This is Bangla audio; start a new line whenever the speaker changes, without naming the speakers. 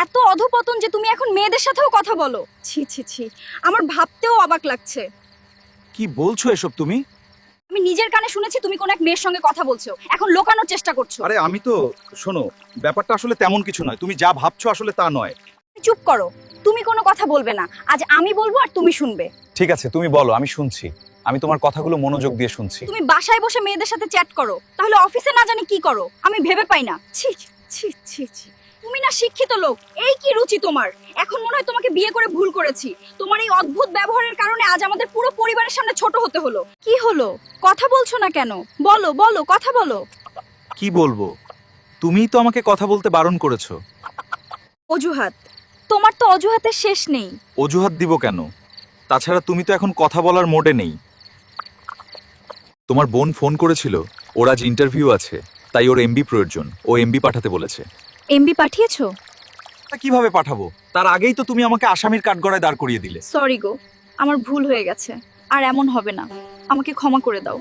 এত অধপতন যে তুমি এখন মেয়েদের সাথেও কথা বলো। ছি ছি ছি, আমার ভাবতেও অবাক লাগছে।
কি বলছো এসব তুমি?
আমি নিজের কানে শুনেছি তুমি কোন এক মেয়ের সঙ্গে কথা বলছো, এখন লুকানোর চেষ্টা করছো।
আরে আমি তো, শোনো, ব্যাপারটা আসলে তেমন কিছু নয়, তুমি যা ভাবছো আসলে তা নয়।
চুপ করো, তুমি কোনো কথা বলবে না, আজ আমি বলবো আর তুমি শুনবে।
ঠিক আছে, তুমি বলো, আমি শুনছি। আমি তোমার কথাগুলো মনোযোগ দিয়ে শুনছি।
তুমি বাসায় বসে মেয়েদের সাথে চ্যাট করো, তাহলে অফিসে না জানি কি করো, আমি ভেবে পাই না। ছি ছি ছি ছি, তুমি না শিক্ষিত লোক, এই কি রুচি তোমার? এখন মনে হয় তোমাকে বিয়ে করে ভুল করেছি। তোমার এই অদ্ভুত ব্যবহারের কারণে আজ আমাদের পুরো পরিবারের সামনে ছোট হতে হলো। কি হলো, কথা বলছো না কেন? বলো বলো, কথা বলো।
কি বলবো? তুমিই তো আমাকে কথা বলতে বারণ করেছো।
অজুহাত? তোমার তো অজুহাতের শেষ নেই।
অজুহাত দিব কেন? তাছাড়া তুমি তো এখন কথা বলার মোডে নেই। তোমার বোন ফোন করেছিল, ওর আজ ইন্টারভিউ আছে, তাই ওর এমবি প্রয়োজন, ও এমবি পাঠাতে বলেছে।
এমবি পাঠিয়েছো?
তা কিভাবে পাঠাবো? তার আগেই তো তুমি আমাকে আসামির কাঠগড়ায় দাঁড় করিয়ে দিলে।
সরি গো, আমার ভুল হয়ে গেছে, আর এমন হবে না, আমাকে ক্ষমা করে দাও।